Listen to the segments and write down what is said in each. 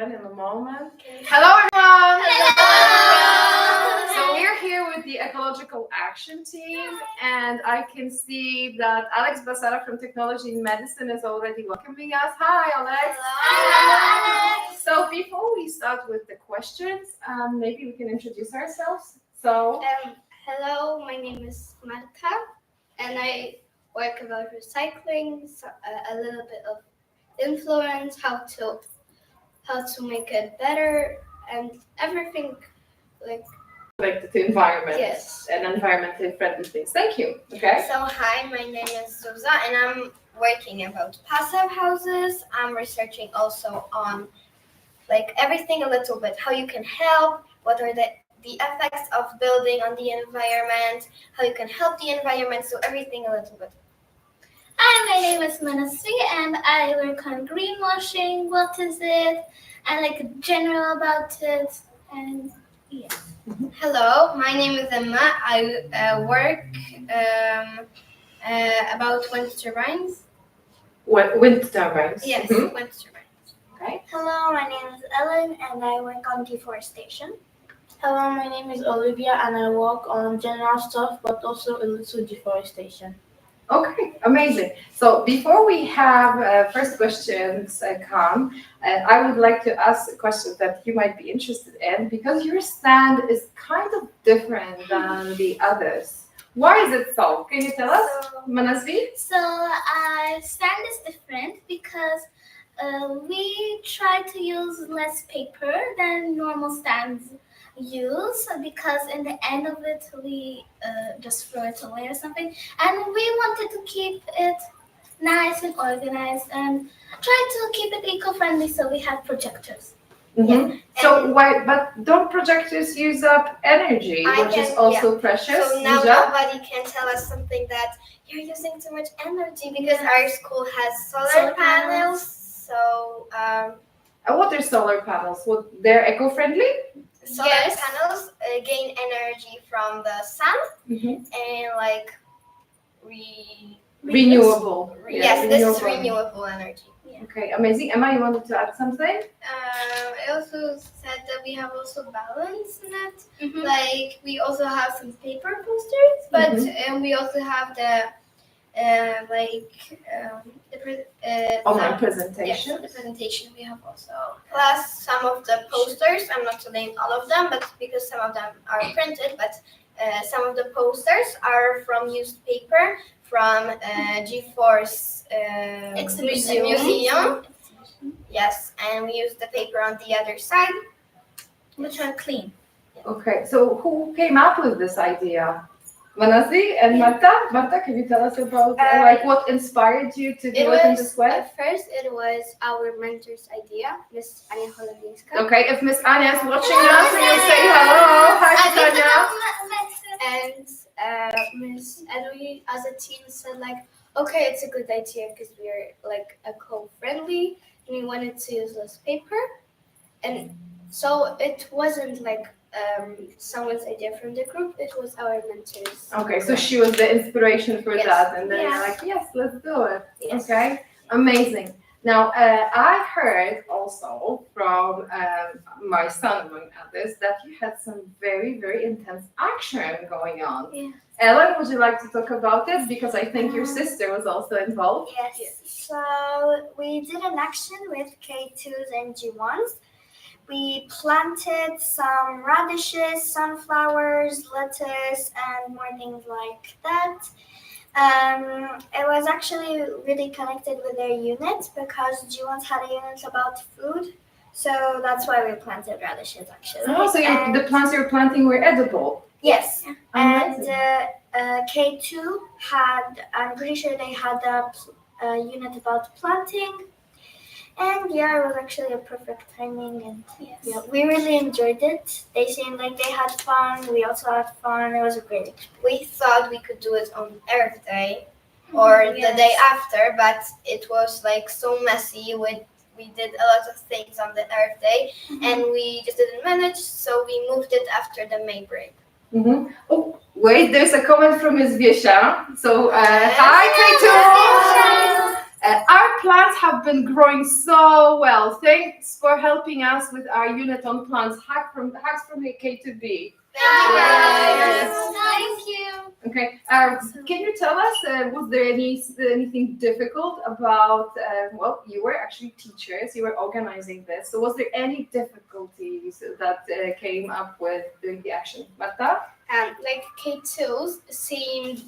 in a moment. Hello, everyone! Hello! So we're here with the Ecological Action Team, and I can see that Alex Basara from Technology in Medicine is already welcoming us. Hi, Alex! Hi, Alex! So before we start with the questions, maybe we can introduce ourselves. So, hello, my name is Marta, and I work about recycling, so, a little bit of influence, how to make it better, and everything related to environment and environmentally friendly things. Thank you. Okay. So hi, my name is Suza, and I'm working about passive houses. I'm researching also on everything a little bit, how you can help, what are the effects of building on the environment, how you can help the environment, so everything a little bit. Hi, my name is Manasvi, and I work on greenwashing. What is it? And general about it, and yeah. Hello, my name is Emma. I work about wind turbines. Wind turbines? Yes, wind turbines. Okay. Hello, my name is Ellen, and I work on deforestation. Hello, my name is Olivia, and I work on general stuff, but also a little deforestation. Okay, amazing. So before we have first questions come, I would like to ask a question that you might be interested in, because your stand is kind of different than the others. Why is it so? Can you tell us, Manasvi? So our stand is different because we try to use less paper than normal stands use, because in the end of it we just throw it away or something, and we wanted to keep it nice and organized and try to keep it eco-friendly, so we have projectors. Mm-hmm. Yeah. So why? But don't projectors use up energy, which is also precious? So now nobody can tell us something that you're using too much energy, because our school has solar panels. So what are solar panels? They're eco-friendly? Solar panels gain energy from the sun, and renewable. Yes, this is renewable energy. Yeah. Okay, amazing. Emma, you wanted to add something? I also said that we have also balance in it. We also have some paper posters, but we also have the online presentation. Yes, the presentation we have also. Plus some of the posters, I'm not saying all of them, but because some of them are printed, but some of the posters are from used paper from G-Force Museum. Yes, and we use the paper on the other side, which are clean. Okay, so who came up with this idea? Manasvi and Marta? Marta, can you tell us about what inspired you to do it in this way? At first, it was our mentor's idea, Miss Ania Holowinska. Okay, if Miss Ania is watching us, we will say hello. Hi, Tanya. And Miss Edwy, as a team, said okay, it's a good idea because we're eco-friendly and we wanted to use less paper. And so it wasn't someone's idea from the group, it was our mentors. Okay, so she was the inspiration for that, and then you're like, yes, let's do it. Yes. Okay, amazing. Now, I heard also from my son, among others, that you had some very, very intense action going on. Yeah. Ellen, would you like to talk about it? Because I think your sister was also involved. Yes. So we did an action with K2s and G1s. We planted some radishes, sunflowers, lettuce, and more things like that. It was actually really connected with their unit, because G1s had a unit about food. So that's why we planted radishes, actually. Oh, so the plants you're planting were edible? Yes. And K2 had, I'm pretty sure they had a unit about planting. And it was actually a perfect timing, and we really enjoyed it. They seemed like they had fun. We also had fun. It was a great experience. We thought we could do it on Earth Day or the day after, but it was so messy. We did a lot of things on the Earth Day, and we just didn't manage, so we moved it after the May break. Oh, wait, there's a comment from Ms. Viesha. So, hi, K2! Our plants have been growing so well. Thanks for helping us with our unit on plants. Hacks from K to B. Thank you. Okay. Can you tell us, was there anything difficult about? Well, you were actually teachers. You were organizing this. So, was there any difficulties that came up with doing the action? Marta? Like K2s seemed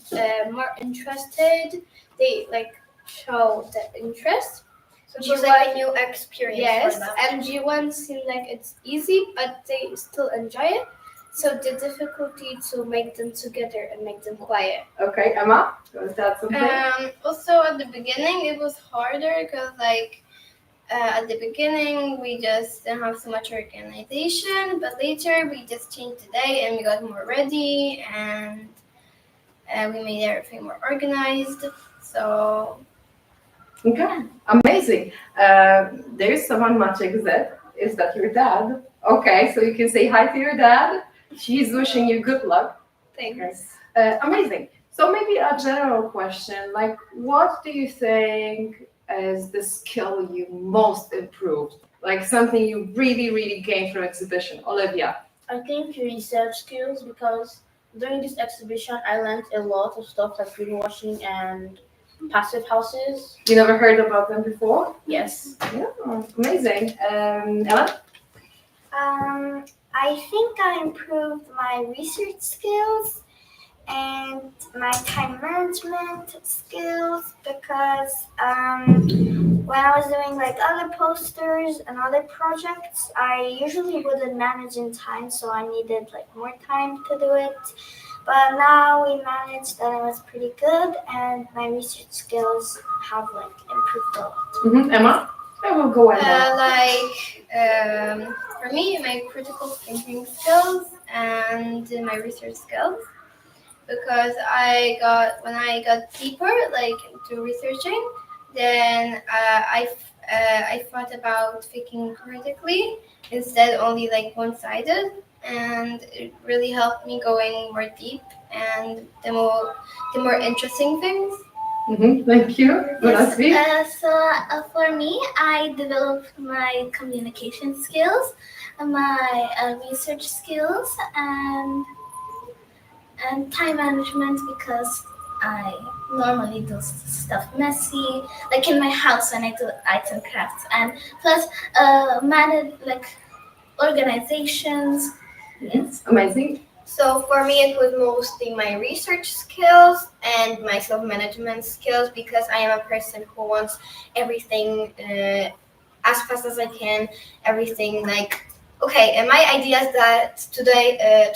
more interested. They like show the interest. So it was like a new experience Yes, for them. and G1 seemed like it's easy, but they still enjoy it. So the difficulty to make them together and make them quiet. Okay, Emma, you want to add something? Also at the beginning it was harder because at the beginning we just didn't have so much organization, but later we just changed the day and we got more ready and we made everything more organized. So Okay, amazing. There's someone Maciek Z. Is that your dad? Okay, so you can say hi to your dad. She's wishing you good luck. thanks. Amazing. So maybe a general question, like what do you think is the skill you most improved? Like something you really, really gained from exhibition? Olivia. I think research skills, because during this exhibition I learned a lot of stuff like greenwashing and passive houses. You never heard about them before? Yes. Yeah, amazing. Ellen? I think I improved my research skills and my time management skills because when I was doing like other posters and other projects, I usually wouldn't manage in time, so I needed like more time to do it. But now we managed and it was pretty good, and my research skills have like improved a lot. Emma? I will go ahead. For me, my critical thinking skills and my research skills, because when I got deeper like into researching, then I thought about thinking critically instead only like one-sided, and it really helped me going more deep and the more interesting things. Thank you. For me, I developed my communication skills, my research skills, and time management because I normally do stuff messy, like in my house when I do arts and crafts, and plus manage like organizations. Yes. Amazing. So for me, it was mostly my research skills and my self-management skills, because I am a person who wants everything as fast as I can. Everything like, okay, and my idea is that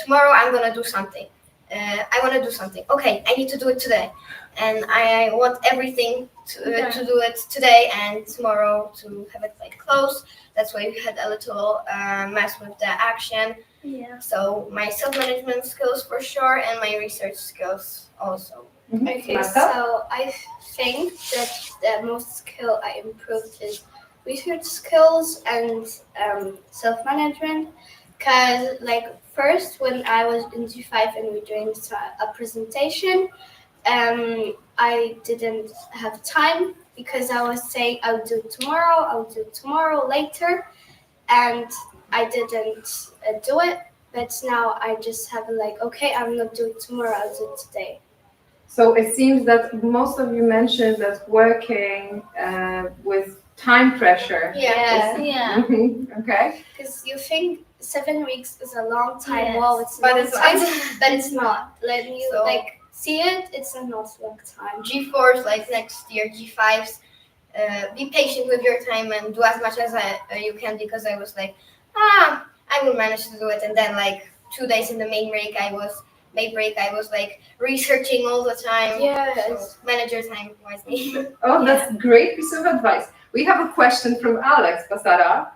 tomorrow I'm gonna do something. I want to do something. Okay, I need to do it today, and I want everything to do it today and tomorrow to have it like close. That's why we had a little mess with the action. Yeah. So my self-management skills for sure, and my research skills also. Okay, Martha? so I think that the most skill I improved is research skills and self-management, because like first when I was in G5 and we were doing a presentation, I didn't have time because I was saying I'll do it tomorrow later, and I didn't do it. But now I just have like, okay, I'm not doing it tomorrow, I'll do it today. So it seems that most of you mentioned that working with time pressure. Yeah. Yeah. Okay. Because you think 7 weeks is a long time. Yes. Well, it's But long it's time, not. but it's not. Let me So- like see it. It's a not long time. G4s like next year, G5s. Be patient with your time and do as much as you can, because I was like, I will manage to do it, and then like 2 days in the main break, I was like researching all the time. Yes. So manager time wisely. Oh, that's great piece of advice. We have a question from Alex Pasara.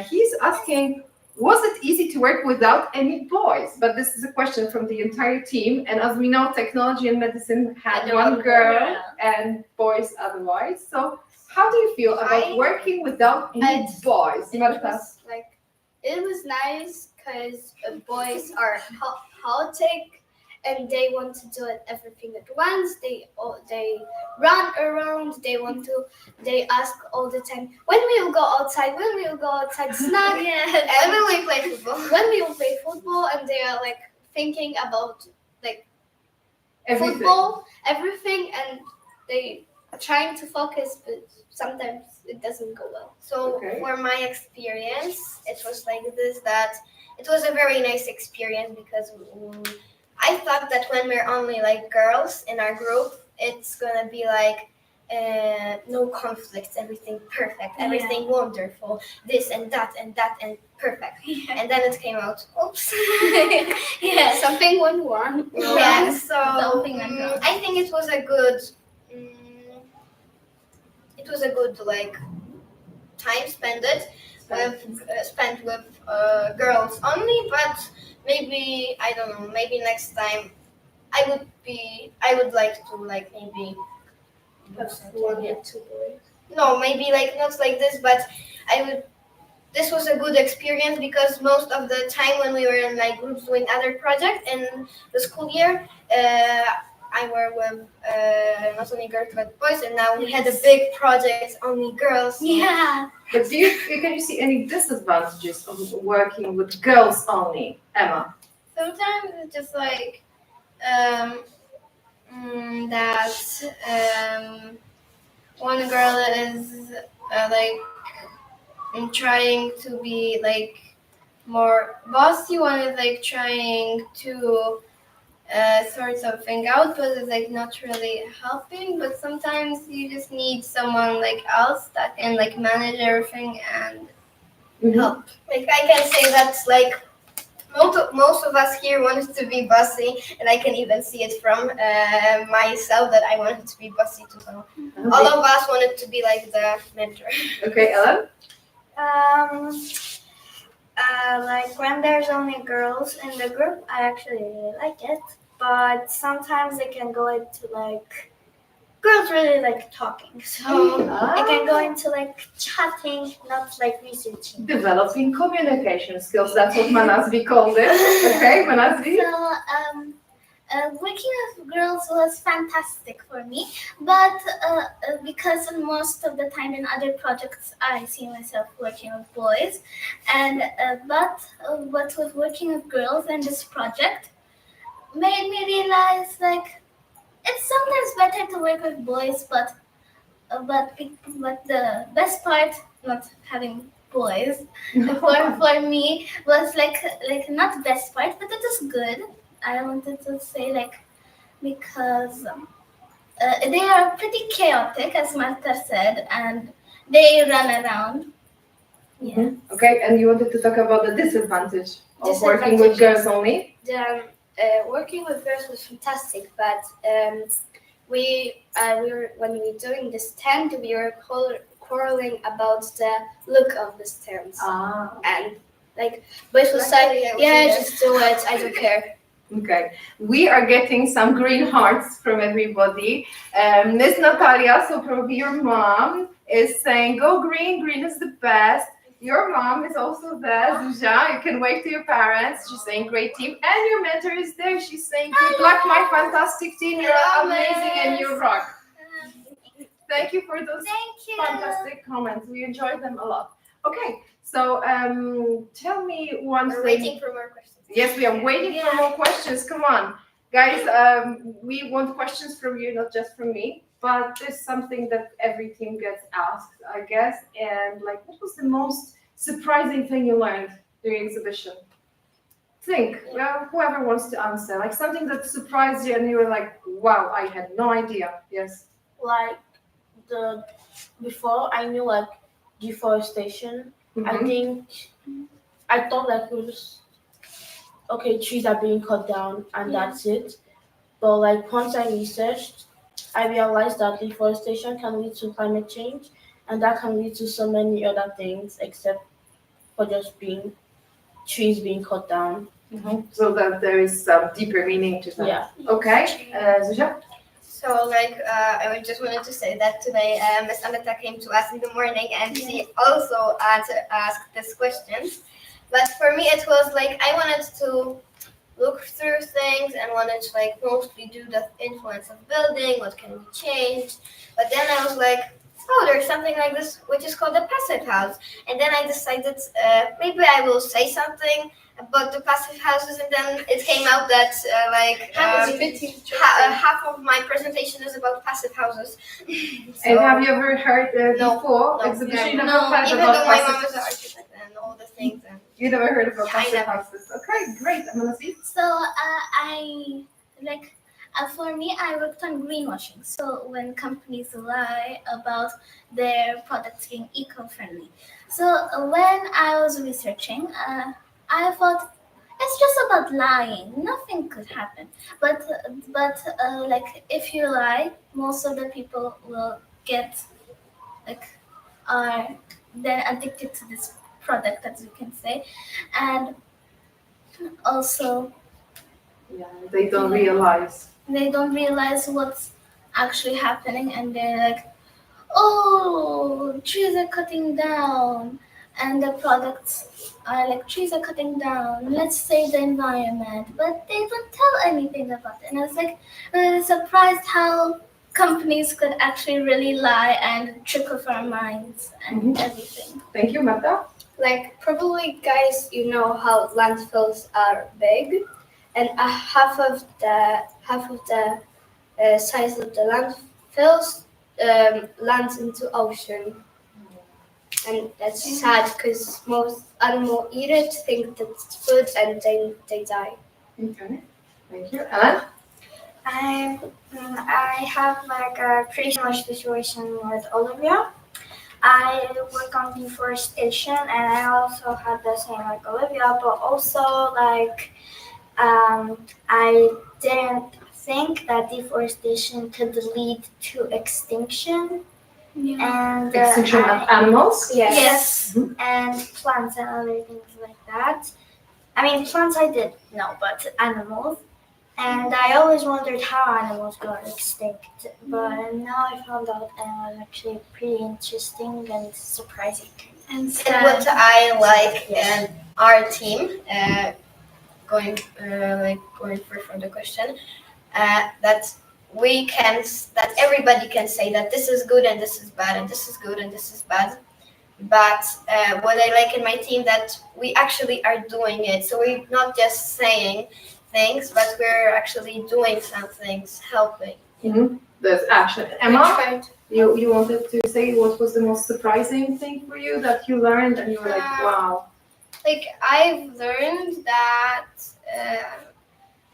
He's asking, was it easy to work without any boys? But this is a question from the entire team. And as we know, technology and medicine had one girl and boys otherwise. So how do you feel about working without any boys? Marta? It was nice because boys are chaotic and they want to do it everything at once. They run around. They ask all the time, when we will go outside, when we will go outside, snug. And when we play football. When we will play football, and they are like thinking about like Everything. football, everything, and they are trying to focus, but sometimes it doesn't go well. So Okay. for my experience, it was like this, that it was a very nice experience because I thought that when we're only like girls in our group, it's gonna be like no conflicts, everything perfect, everything wonderful, this and that and perfect. And then it came out, oops. Something went wrong. Yeah, so Something went wrong. I think it was a good like time spent with girls only, but maybe I don't know, maybe next time I would like to like maybe One or two boys. no, maybe like not like this, but this was a good experience because most of the time when we were in like groups doing other projects in the school year, I were with not only girls but boys, and now we had a big project only girls. Yeah. But can you see any disadvantages of working with girls only, Emma? Sometimes it's just like that one girl is trying to be like more bossy, one is like trying to sort something out, but it's like not really helping. But sometimes you just need someone like else that can like manage everything and help. Like I can say that like most of us here wanted to be bossy, and I can even see it from myself that I wanted to be bossy too. So all of us wanted to be like the mentor. Okay, Ellen? Like when there's only girls in the group, I actually really like it. But sometimes it can go into like girls really like talking, so it can go into like chatting, not like researching. Developing communication skills, that's what Manasvi called it. Okay, Manasvi? So, working with girls was fantastic for me, but because most of the time in other projects I see myself working with boys, and but with working with girls in this project made me realize like it's sometimes better to work with boys, but the best part not having boys for me was like not best part, but it is good. I wanted to say like because they are pretty chaotic, as Marta said, and they run around. Yeah. Okay, and you wanted to talk about the disadvantage of working with girls only? Working with girls was fantastic, but we were when we were doing the stand, we were quarreling about the look of the stands, and like boys would say, "Yeah, just do it. I don't care." Okay, we are getting some green hearts from everybody. Miss Natalia, so probably your mom, is saying, go green, green is the best. Your mom is also there, Zuzia. You can wave to your parents. She's saying, great team. And your mentor is there. She's saying, good luck, my fantastic team. You're amazing and you rock. Thank you for those fantastic comments. We enjoyed them a lot. Okay, so tell me one We're thing. waiting for more questions. Yes, we are waiting for more questions. Come on. Guys, we want questions from you, not just from me. But there's something that every team gets asked, I guess. And like, what was the most surprising thing you learned during exhibition? Think, well, whoever wants to answer. Like something that surprised you and you were like, wow, I had no idea. Yes. Like before I knew like deforestation. I thought like it was okay, trees are being cut down and that's it. But like once I researched, I realized that deforestation can lead to climate change, and that can lead to so many other things except for just being trees being cut down. So that there is some deeper meaning to that. Yeah. Okay, Zuzia? So like I just wanted to say that today Miss Aneta came to us in the morning and she also asked this questions. But for me it was like I wanted to look through things and wanted to like mostly do the influence of building, what can be changed. But then I was like, oh, there's something like this which is called a passive house. And then I decided maybe I will say something about the passive houses, and then it came out that half of my presentation is about passive houses. And have you ever heard No, before no, exhibition? no, You never heard even about though my passive- mom is an architect and all the things. And You never heard about I passive never. houses. Okay, great. I'm gonna see. So I like for me, I worked on greenwashing. So when companies lie about their products being eco-friendly. So when I was researching, I thought it's just about lying. Nothing could happen. But like if you lie, most of the people will get like are then addicted to this product, as you can say, and also Yeah, they don't realize. they don't realize what's actually happening, and they're like, oh, trees are cutting down, and the products are like, trees are cutting down, let's save the environment, but they don't tell anything about it. And I was like really surprised how companies could actually really lie and trick of our minds and everything. Thank you, Marta. Like probably, guys, you know how landfills are big, and half of the size of the landfills lands into ocean, and that's sad because most animals eat it, think that it's food, and they die. Okay. Thank you. Ellen? I have like a pretty similar situation with Olivia. I work on deforestation, and I also had the same like Olivia, but also like I didn't think that deforestation could lead to extinction. And Extinction of animals? yes, and plants and other things like that. I mean, plants I did know, but animals. And I always wondered how animals got extinct, but now I found out, and it was actually pretty interesting and surprising. And what I like in our team, going for from the question, that that everybody can say that this is good and this is bad and this is good and this is bad. But what I like in my team that we actually are doing it. So we're not just saying things, but we're actually doing some things, helping. There's action. Emma, you wanted to say what was the most surprising thing for you that you learned and you were like, wow. Like I've learned that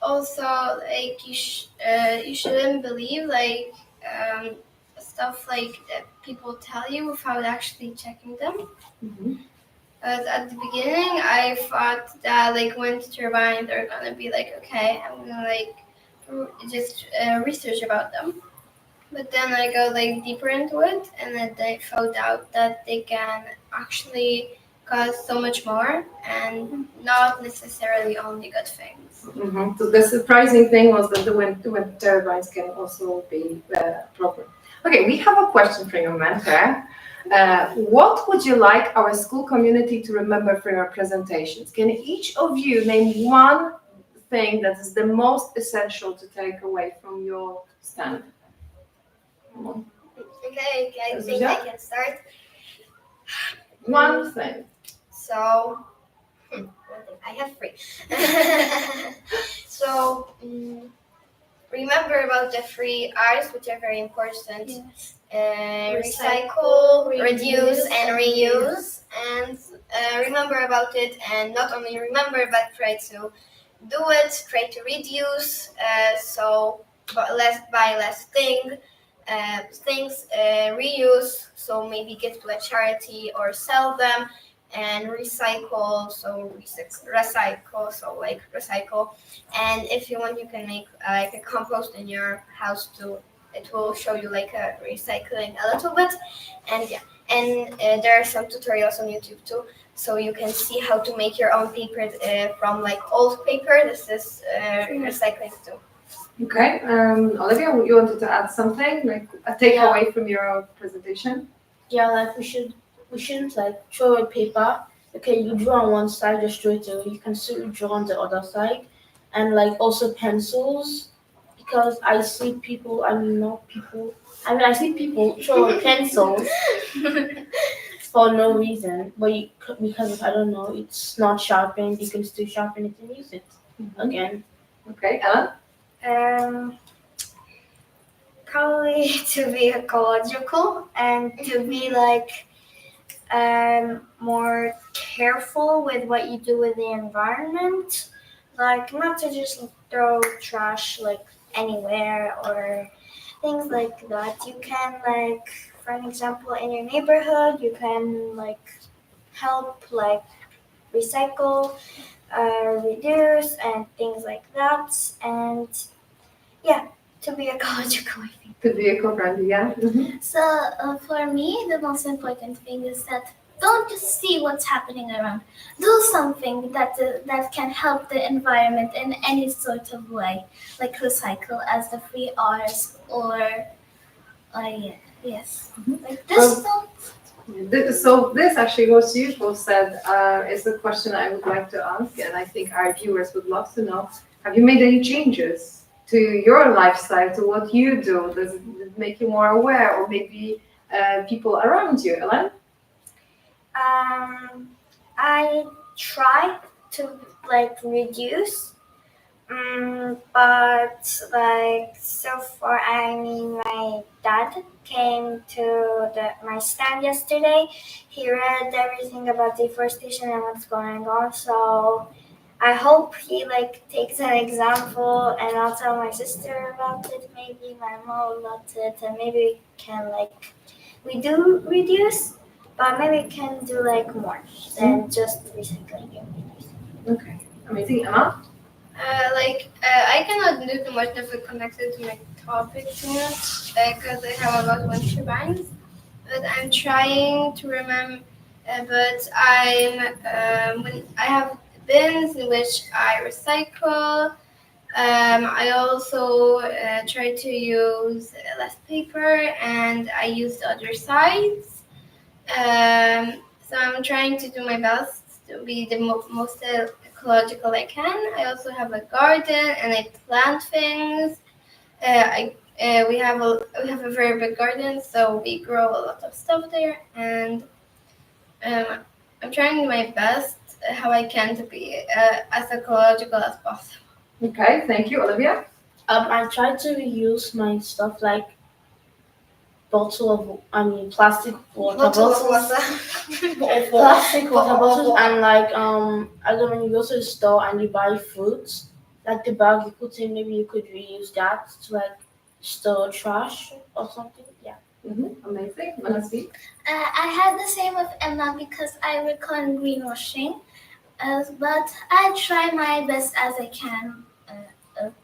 also like you shouldn't believe like stuff like that people tell you without actually checking them. At the beginning, I thought that like wind turbines are gonna be like okay, I'm gonna like just research about them. But then I go like deeper into it, and then I found out that they can actually cause so much more, and not necessarily only good things. So the surprising thing was that the wind turbines can also be a problem. Okay, we have a question from your mentor. What would you like our school community to remember from your presentations? Can each of you name one thing that is the most essential to take away from your stand? Okay, I think I can start. One thing. So, I have 3. So, remember about the 3 R's, which are very important. Yes. Recycle, reduce, and reuse. And remember about it, and not only remember, but try to do it. Try to reduce. Buy less things. Reuse. So maybe give to a charity or sell them. And recycle. So recycle. And if you want, you can make like a compost in your house too. It will show you like a recycling a little bit, and there are some tutorials on YouTube too, so you can see how to make your own paper from like old paper. This is recycling too. Okay, Olivia, you wanted to add something, like a takeaway from your presentation? Yeah, like we shouldn't like throw away paper. Okay, you draw on one side, just throw it away. You can still draw on the other side, and like also pencils because I see people. I mean, not people. I mean, I see people throw away pencils for no reason, but because of, I don't know, it's not sharpened. You can still sharpen it and use it again. Okay, Ellen? Um, Probably to be ecological and to be like more careful with what you do with the environment. Like not to just throw trash like anywhere or things like that. You can like, for an example, in your neighborhood, you can like help like recycle, reduce, and things like that. And yeah, to be ecological, I think. To be eco-friendly, yeah. So for me, the most important thing is that don't just see what's happening around. Do something that can help the environment in any sort of way, like recycle as the 3 Rs, or yeah, yes, like this. So this actually, what you both said, is a question I would like to ask, and I think our viewers would love to know. Have you made any changes to your lifestyle, to what you do? Does it make you more aware, or maybe people around you, Ellen? I try to like reduce, but like so far, I mean, my dad came to my stand yesterday. He read everything about deforestation and what's going on. So I hope he like takes an example, and I'll tell my sister about it, maybe my mom about it, and maybe we can like we do reduce, but maybe we can do like more than just recycling and reduce. Okay, amazing. Emma? I cannot do too much of it connected to my topic too much because I have about one shebang. But I'm trying to remember. But when I have bins in which I recycle. I also try to use less paper, and I use the other sides. So I'm trying to do my best to be the most ecological I can. I also have a garden and I plant things. We have a very big garden, so we grow a lot of stuff there, and um, I'm trying my best how I can to be as ecological as possible. Okay, thank you. Olivia? I try to reuse my stuff like plastic water bottles. Plastic water bottles, and like I don't know, when you go to the store and you buy fruits, like the bag you put in, maybe you could reuse that to like store trash or something. Yeah. Amazing. Manasi? I had the same with Emma because I work on greenwashing, but I try my best as I can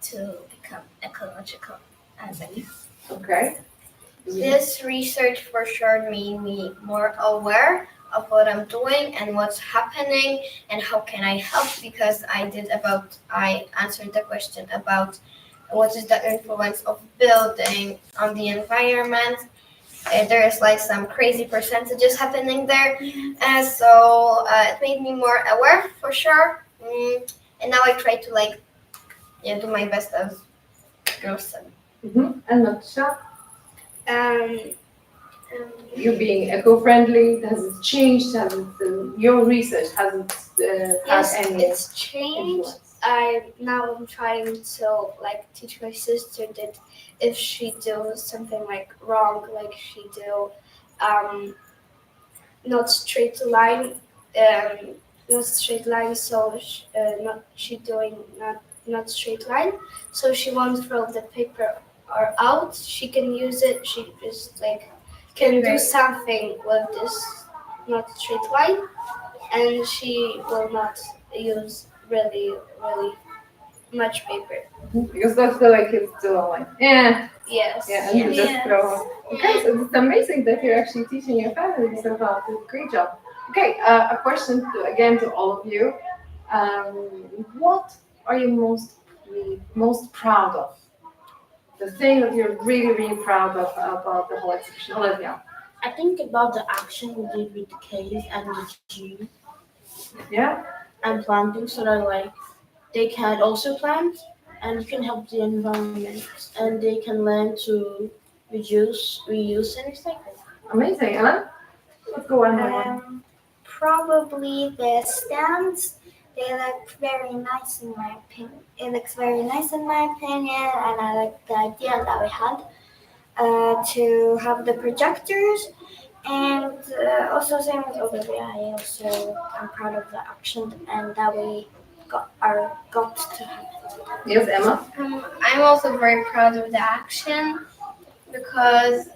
to become ecological as I can. Okay. This research for sure made me more aware of what I'm doing and what's happening and how can I help, because I answered the question about what is the influence of building on the environment. There's like some crazy percentages happening there, and so it made me more aware for sure. And now I try to do my best as girls said. And Natasha? Um, You being eco-friendly, has it changed? Has it, your research hasn't had yes, any it's changed. I'm trying to like teach my sister that if she do something like wrong, like she do not straight line, not straight line, so not she doing not straight line, so she won't throw the paper or out. She can use it. She just like can do something with this not straight line, and she will not use really much paper. Because that's the way kids do online. Yeah. Yes. Yeah, and you just throw. Okay, so it's amazing that you're actually teaching your families about it. Great job. Okay, a question again to all of you. What are you most proud of? The thing that you're really proud of about the whole exhibition, Olivia. I think about the action we did with the caves and the tree Yeah. and planting, so that like they can also plant, and you can help the environment, and they can learn to reuse, and recycle. Amazing, Ellen. Let's go one by one. Probably the stands. They look very nice in my opinion. It looks very nice in my opinion, and I like the idea that we had to have the projectors. And also same as Olivia, I also am proud of the action and that we got to have it. Yes, Emma. I'm also very proud of the action because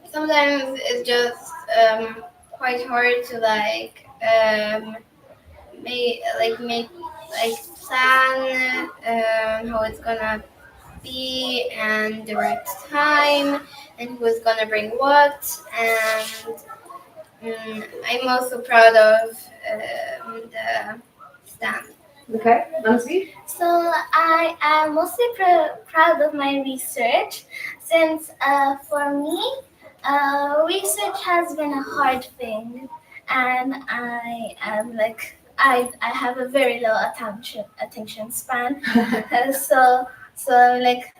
sometimes it's just quite hard to make plan how it's gonna be and the right time and who's gonna bring what and I'm also proud of the stand. Okay, Nancy. So I am mostly proud of my research since for me, research has been a hard thing, and I am like I have a very low attention span, so like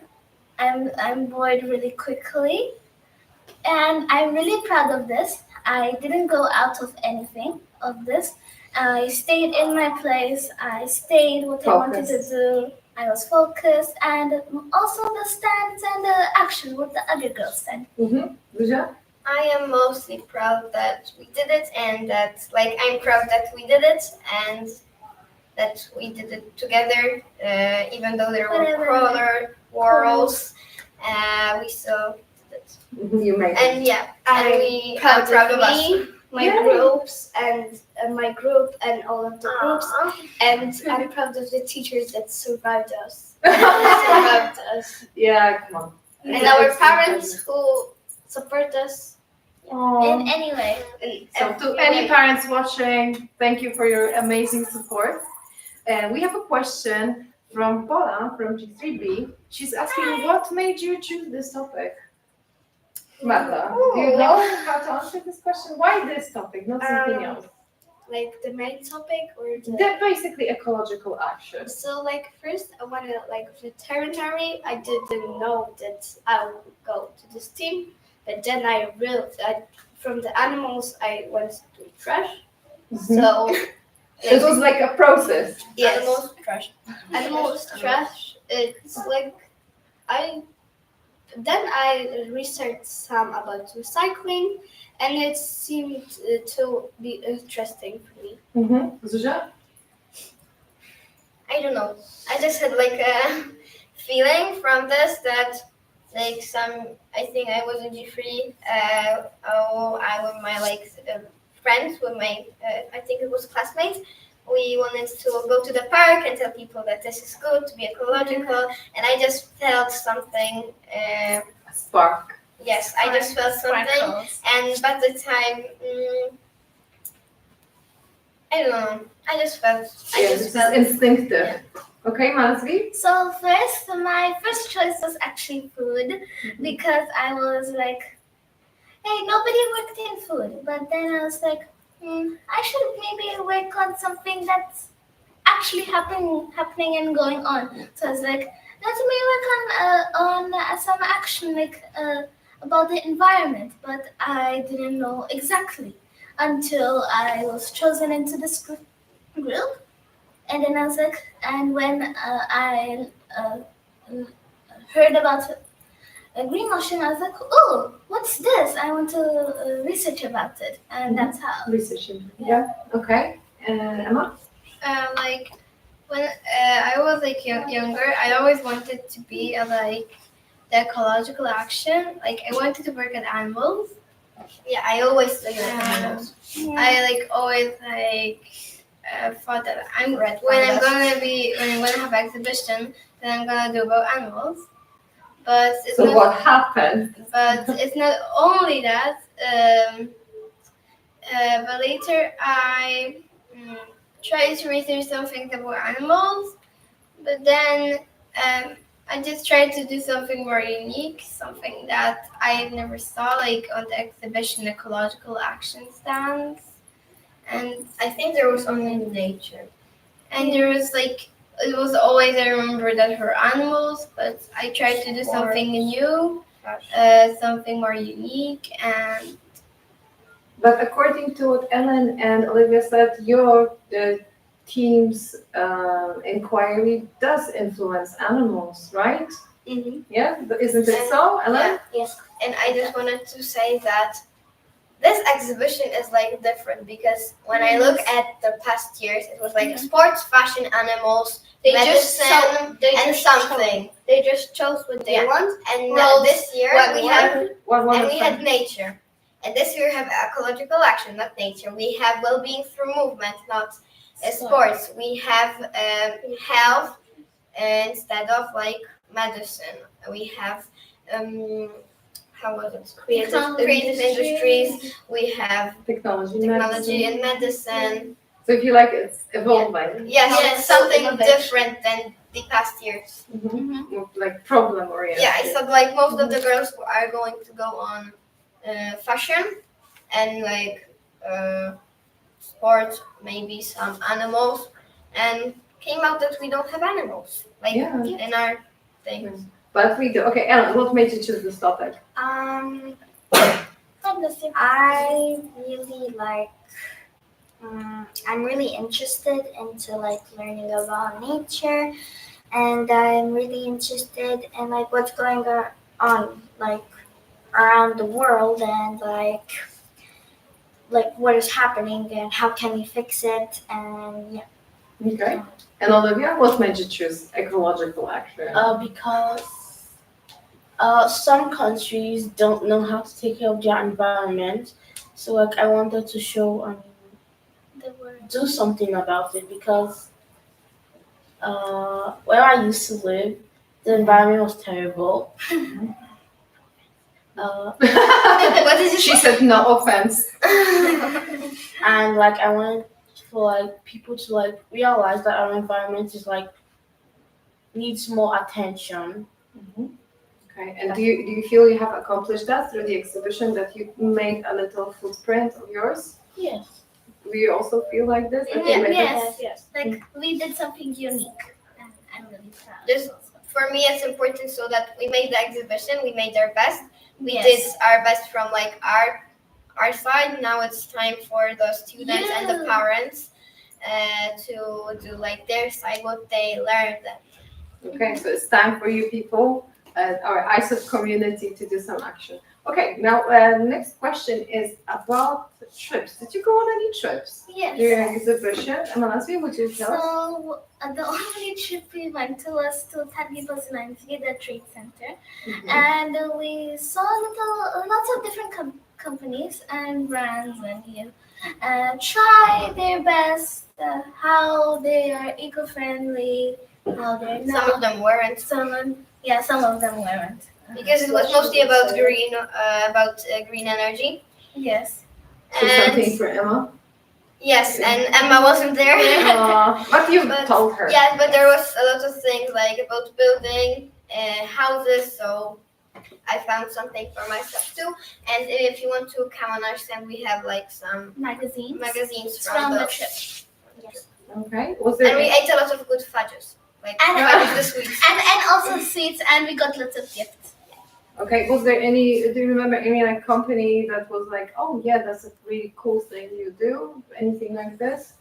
I'm bored really quickly, and I'm really proud of this. I didn't go out of anything of this. I stayed in my place. I stayed what I wanted to do. I was focused, and also the stands and the action what the other girls said. Lucia? I am mostly proud that we did it, and that I'm proud that we did it, and that we did it together. Even though there were quarrels, we still did it. You made it. And yeah, and we are proud of us. My groups and my group and all of the groups, and I'm proud of the teachers that survived us. Yeah, come on. And our parents who support us In any way. So to any parents watching, thank you for your amazing support. And we have a question from Paula from G3B. She's asking, what made you choose this topic? Marta, do you know how to answer this question? Why this topic, not something else? like the main topic or They're basically ecological action. So first I wanted veterinary. I didn't know that I would go to this team, but then I realized from the animals I went to trash. So it was like a process. Yes. Animals trash. It's I researched some about recycling, and it seemed to be interesting for me. Zuzia? I don't know. I just had a feeling from this that I think I was in G3. I with my friends, with my I think it was classmates. We wanted to go to the park and tell people that this is good to be ecological, and I just felt something. A spark. Yes, I just felt something, and by the time, I don't know. I just felt. Instinctive. Yeah. Okay, Manasvi? So first, my first choice was actually food because I was like, hey, nobody worked in food. But then I was like, I should maybe work on something that's actually happening and going on. So I was like, let me work on some action about the environment. But I didn't know exactly until I was chosen into this group. And then I was like, and when I heard about greenwashing, I was like, oh, what's this? I want to research about it. And that's how. Researching. Yeah. Okay. Emma? When I was younger, I always wanted to be the ecological action. I wanted to work at animals. Yeah, I always liked animals. I always thought that when I'm gonna have exhibition, then I'm gonna do about animals. But it's so what happened? But it's not only that. But later I tried to research something about animals, but then I just tried to do something more unique, something that I never saw on the exhibition ecological action stands. And I think there was only nature. And there was like, it was always, I remember that for animals, but I tried to do something new, something more unique, and But according to what Ellen and Olivia said, your team's inquiry does influence animals, right? mm-hmm. Yeah, isn't it so, Ellen? Yes. And I just wanted to say that this exhibition is like different because when I look at the past years, it was like sports, fashion, animals, medicine, and something. They just chose what they want. And Roles, this year we have What we had nature. And this year we have ecological action, not nature. We have well-being through movement, not sports. We have health instead of like medicine. We have how was it? Creative industries. We have technology and medicine. So if you like, it's evolving. Yes, something different than the past years. More like problem oriented. Yeah, I thought like most of the girls are going to go on fashion and like sports, maybe some animals, and came out that we don't have animals like in our things. But we do. Okay, Ellen, what made you choose this topic? I really like. I'm really interested into like learning about nature, and I'm really interested in like what's going on like around the world, and like what is happening and how can we fix it, and yeah. Okay. And Olivia, what made you choose ecological action? Because some countries don't know how to take care of their environment, so like I wanted to show do something about it because where I used to live, the environment was terrible. What did you She said no offense. And like I wanted for like people to like realize that our environment is like needs more attention. Okay, and do you feel you have accomplished that through the exhibition, that you made a little footprint of yours? Yes. Do you also feel like this? Yes. Like we did something unique, and I'm really proud. Just for me, it's important so that we made the exhibition, we made our best. We Yes. did our best from like our side. Now it's time for the students and the parents to do like their side, what they learned. Okay, so it's time for you people, our ISOT community, to do some action. Okay, now next question is about trips. Did you go on any trips Yes. during exhibition? Amanasi, would you tell us? So the only trip we went to was to Taguig, the trade center, and we saw lots of different companies and brands, and you try their best, how they are eco-friendly, how they're not. Some of them weren't. Some of them weren't. Because it was mostly about green energy. Yes. So something for Emma? Yes, and Emma wasn't there. But you told her. Yeah, but there was a lot of things like about building houses, so I found something for myself too. And if you want to come and understand, we have like some magazines from the the trip. Yes. Okay. Was And there we ate a lot of good fudges. Like And- fudges this week. And also sweets, and we got lots of gifts. Okay, was there any, do you remember any like company that was like, oh yeah, that's a really cool thing you do? Anything like this?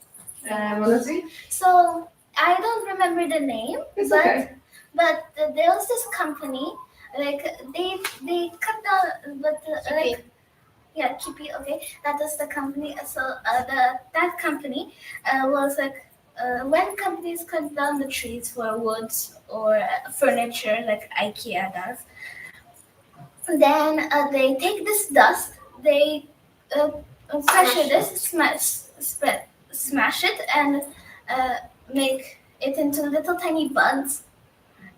Amanasi? So I don't remember the name, It's but okay. but there was this company, like they cut down, but like Kipi. Okay, that was the company. So that company was like when companies cut down the trees for woods or furniture, like IKEA does. Then they take this dust, they pressure this, smash it, and make it into little tiny buds.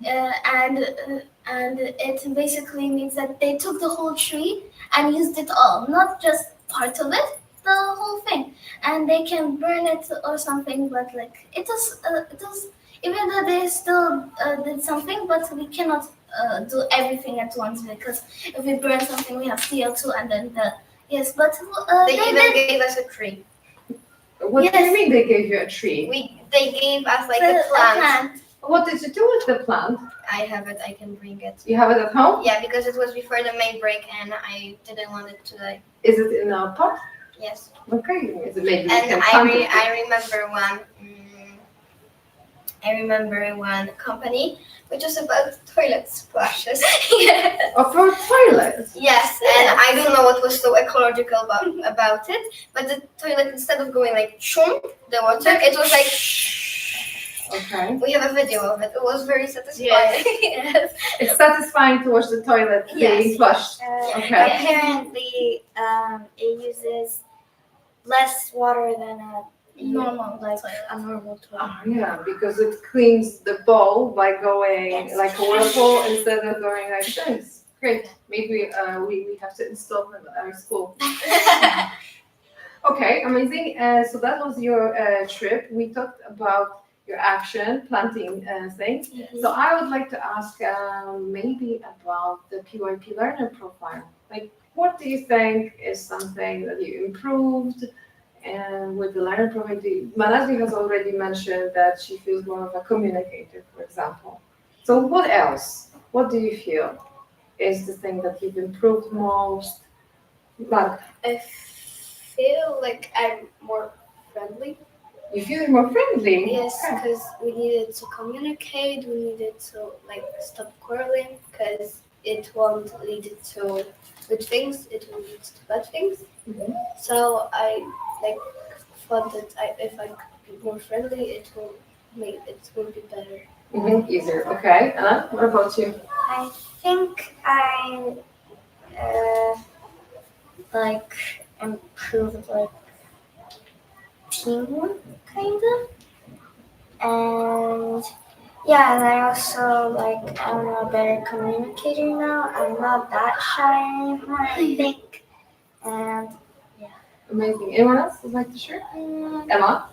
And it basically means that they took the whole tree and used it all, not just part of it, the whole thing. And they can burn it or something, but like it was even though they still did something, but we cannot do everything at once, because if we burn something we have CO2 and then but They even gave us a tree. What do you mean they gave you a tree? They gave us like The- a plant. What did you do with the plant? I have it. I can bring it. You have it at home? Yeah, because it was before the main break, and I didn't want it to die. Is it in a pot? Yes. Okay. Is it maybe we And can plant it? I remember one. I remember one company which was about toilet splashes. Yes. Oh, for toilets. Yes, and I don't know what was so ecological about it, but the toilet, instead of going like shoom, the water, it was like Okay. we have a video of it. It was very satisfying. Yes. It's satisfying to watch the toilet being flushed. Okay. Apparently, it uses less water than a Normal like toilet. a normal toilet. Oh, yeah, because it cleans the bowl by going like a whirlpool instead of going like this. Great. Maybe we have to install them at our school. Okay, amazing. So that was your trip. We talked about your action, planting things. So I would like to ask maybe about the PYP learner profile. Like, what do you think is something that you improved? And with the learner profile, Manasvi has already mentioned that she feels more of a communicator, for example. So what else? What do you feel is the thing that you've improved most? Mark, I feel like I'm more friendly. you feel more friendly? Yes, Okay. because we needed to communicate. We needed to like stop quarreling because it won't lead to good things. It will lead to bad things. Mhm. So I like thought that if I could be more friendly, it will be better. Easier. Okay. Anna, what about you? I think I like improved like teamwork kind of, and yeah, and I also like I'm a better communicator now. I'm not that shy anymore, I think, and Amazing. Anyone else would like to share? Emma?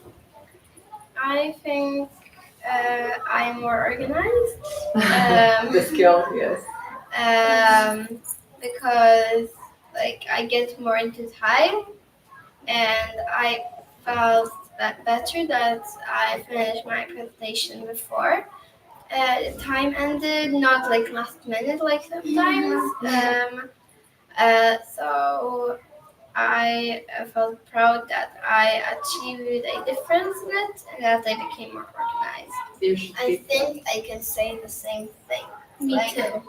I think I'm more organized. The skill, yes. Because like I get more into time, and I felt that better that I finished my presentation before the time ended, not like last minute like sometimes. So I felt proud that I achieved a difference in it and that I became more organized. You should I be. think I can say the same thing. Me Like, too.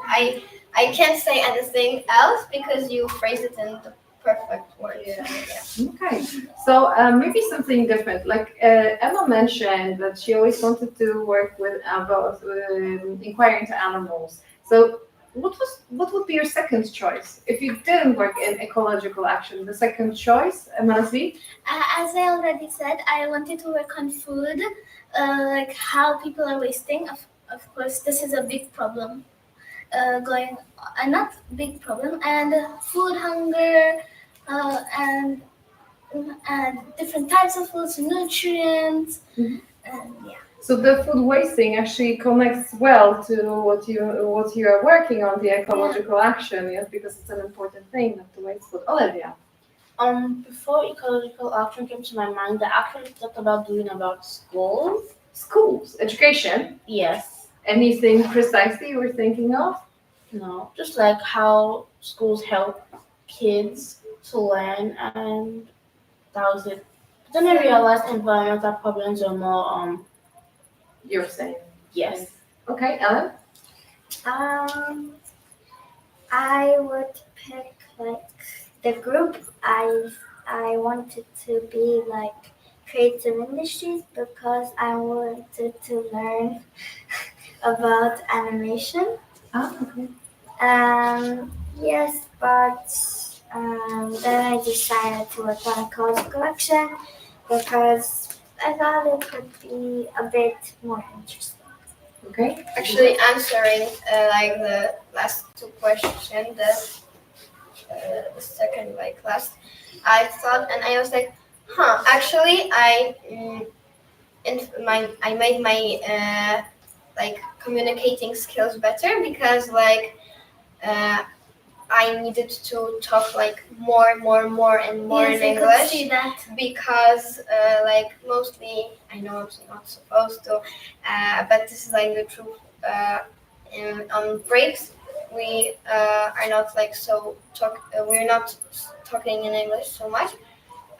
I can't say anything else because you phrase it in the perfect words. Yeah. Okay. So maybe something different. Like Emma mentioned that she always wanted to work with about inquiring to animals. So what would be your second choice if you didn't work in ecological action? The second choice, Manasvi? As I already said, I wanted to work on food, like how people are wasting. Of course, this is a big problem. Not big problem, and food hunger, and different types of foods, nutrients, Mhm. and yeah. So the food wasting actually connects well to what you are working on, the ecological action, yes, because it's an important thing not to waste food. Olivia. Before ecological action came to my mind, the action we talked about doing about schools. Schools, education. Yes. Anything precisely you were thinking of? No. Just like how schools help kids to learn, and that was it. But then I realized environmental problems are more You're saying. yes. Okay, Ellen. I would pick like the group I wanted to be like creative industries because I wanted to learn about animation. Okay. Yes, but then I decided to work on a college collection because I thought it would be a bit more interesting. Okay. Actually, answering like the last two questions, the second like last, I thought and I was like, Actually, I made my like communicating skills better because like I needed to talk like more and more in Yes, I could English see that. because like mostly I know I'm not supposed to, but this is like the truth. On breaks, we are not like so we're not talking in English so much,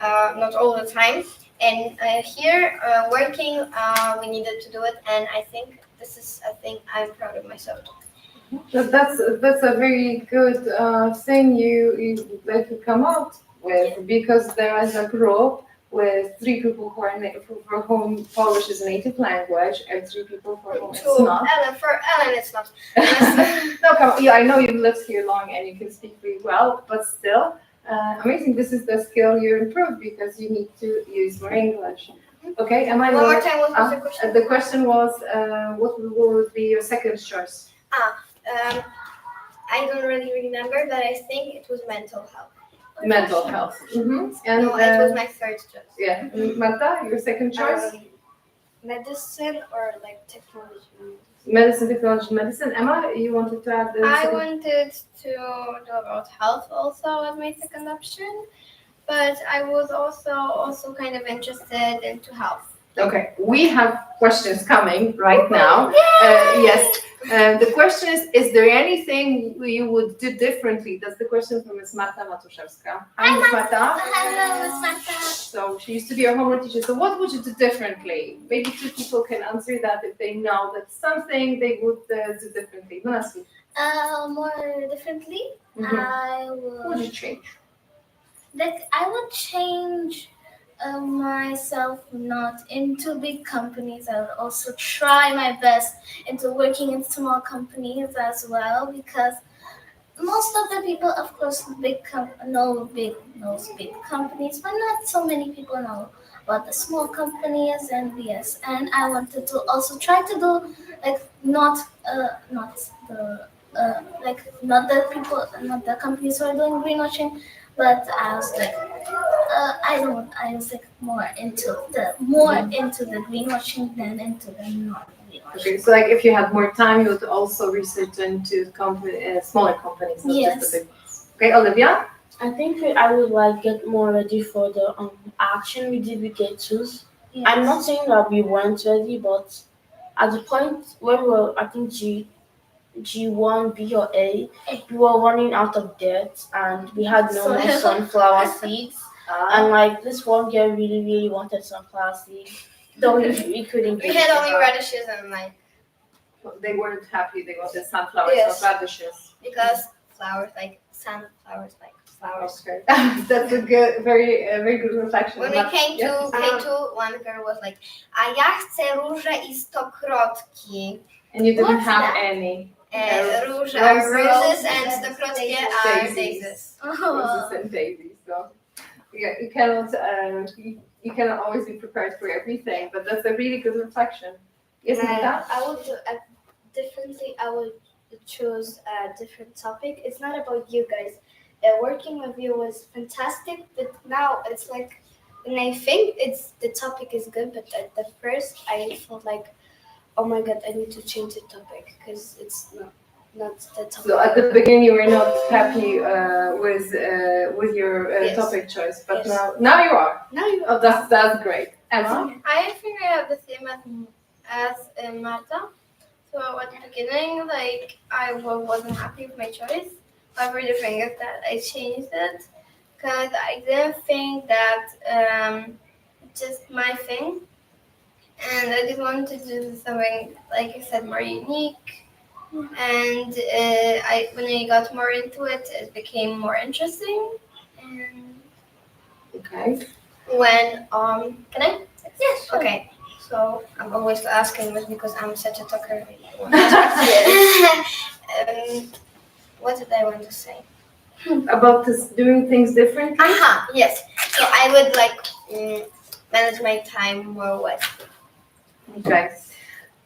not all the time. And here working, we needed to do it, and I think this is a thing I'm proud of myself. That's a very good thing you that you come out with, because there is a group with 3 people who are for whom Polish is a native language and 3 people for whom it's not. For Ellen, it's not. No, come on. Yeah, I know you've lived here long and you can speak really well, but still, amazing. This is the skill you improved because you need to use more English. Okay, am I One more time, what was the question? The question was, what would be your second choice? I don't really remember, but I think it was mental health. Mental health. Mm-hmm. And No, it was my third choice. yeah, Marta, your second choice? Medicine or like technology. Medicine, technology, medicine. Emma, you wanted to add? I wanted to know about health also as my second option, but I was also kind of interested into health. Okay, we have questions coming right now. Yes. The question is there anything you would do differently? That's the question from Ms. Marta Matuszewska. Hi, Ms. Marta. Hello, Miss Marta. So she used to be our homework teacher. So what would you do differently? Maybe 2 people can answer that if they know that something they would do differently. Manasi. More differently, Mhm. I What would you change? I would change myself not into big companies. I would also try my best into working in small companies as well, because most of the people, of course, knows big companies, but not so many people know about the small companies. And yes, and I wanted to also try to do like not the companies who are doing greenwashing, but I was like I was like more into the greenwashing than into the non-greenwashing. Okay, so like if you had more time, you would also research into smaller companies, not just the big ones. Okay, Olivia? I think I would like get more ready for the action we did with K2s. Yes. I'm not saying that we weren't ready, but at the point when we were, I think G1, B or A, we were running out of debt and we had no more sunflower seeds. And like this one girl really, really wanted sunflower seeds. Though we couldn't We get had it. only radishes and like They weren't happy, they wanted sunflowers, Yes. not radishes. because flowers like sunflowers like flowers. Okay. That's a good, very good reflection. When we came to Yeah. K2, one girl was like, a ja chcę róże i stokrotki. And you didn't What's have that? any. Róże are roses and and stokrotki are daisies. daisies. Roses and daisies. So yeah, you cannot you cannot always be prepared for everything, but that's a really good reflection. Yes, Nita? I would do differently. I would choose a different topic. It's not about you guys. Working with you was fantastic, but now it's like, and I think the topic is good, but at the first I felt like, oh my god, I need to change the topic because it's not the topic. So at the beginning you were not happy with your Yes. topic choice, but Yes. now you are. Now you Oh, that's great. Emma? I think I have the same as Marta. So at the beginning, like I wasn't happy with my choice. However, the thing is that I changed it because I didn't think that it's just my thing, and I just wanted to do something, like I said, more unique. And when I got more into it, it became more interesting. And Okay. When can I? Yes, sure. Okay. So I'm always asking this because I'm such a talker. What did I want to say? About this doing things differently? Aha, yes. So I would like manage my time more wisely. Okay.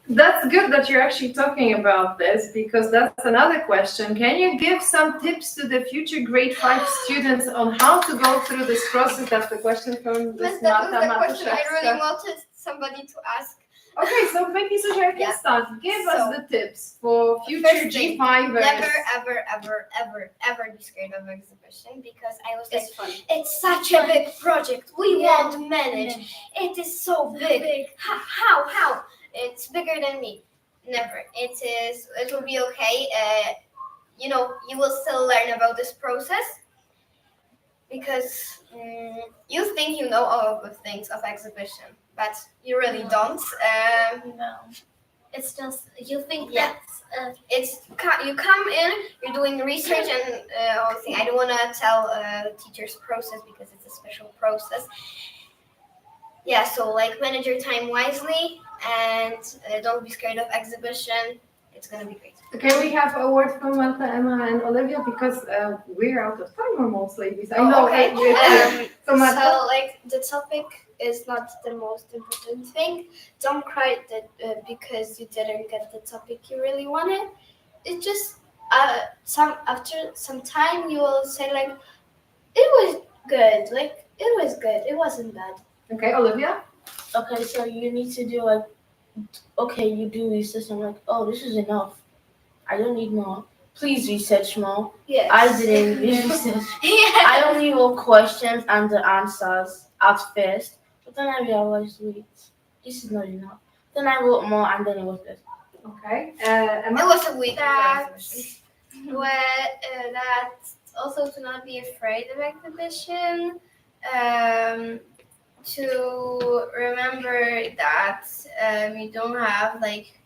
That's good that you're actually talking about this, because that's another question. Can you give some tips to the future grade 5 students on how to go through this process? That's the question from Ms. That was Marta the question I really Matuszewska. wanted somebody to ask. Okay, so maybe Suja can start. Give us the tips for future First thing, G5ers. never, ever be scared of exhibition because I was like, It's fun. it's such a big project. We Yeah. won't manage. It is so big. How? It's bigger than me. Never. It will be okay. You will still learn about this process because you think you know all of the things of exhibition, but you really don't. No. It's just you think Yeah. that's You come in, you're doing research and all thing. I don't want to tell the teacher's process because it's a special process. Yeah, so like manage your time wisely and don't be scared of exhibition. It's gonna be great. Can we have a word from Marta, Emma, and Olivia because we're out of time almost, ladies. I Oh, know. okay. So Marta. So, like, the topic is not the most important thing. Don't cry that because you didn't get the topic you really wanted. It just after some time you will say like, it was good. Like, it was good. It wasn't bad. Okay, Olivia. Okay, so you need to do like, okay, you do research. I'm like, oh, this is enough. I don't need more. Please research more. Yes. I didn't research. I only wrote questions and the answers at first, but then I realized, wait, this is not enough. Then I wrote more, and then it was good. Okay. It Emma. was a week. That's also to not be afraid of exhibition. To remember that you don't have like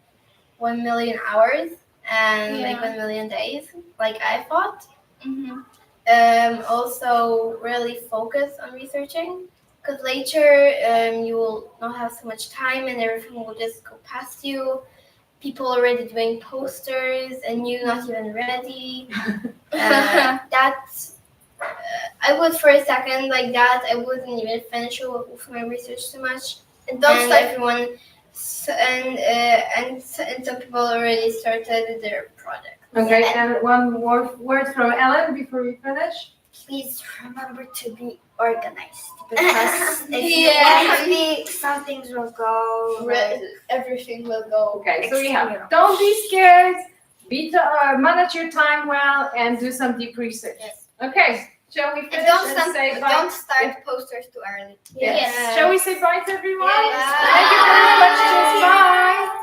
1 million hours and like 1 million days, like I thought. Also, really focus on researching because later you will not have so much time and everything will just go past you. People already doing posters and you not even ready. I would for a second like that. I wouldn't even finish with my research too much. And don't And start. everyone, and some people already started their project. Okay, and one more word from Ellen before we finish. Please remember to be organized because if you Yeah. want to be, some things will go. Everything will go. Okay, so we have don't be scared, manage your time well, and do some deep research. Yes. Okay, shall we And finish don't and say bye? don't start posters too early. Yes. Shall we say bye to everyone? Yes. Thank you very much. Bye.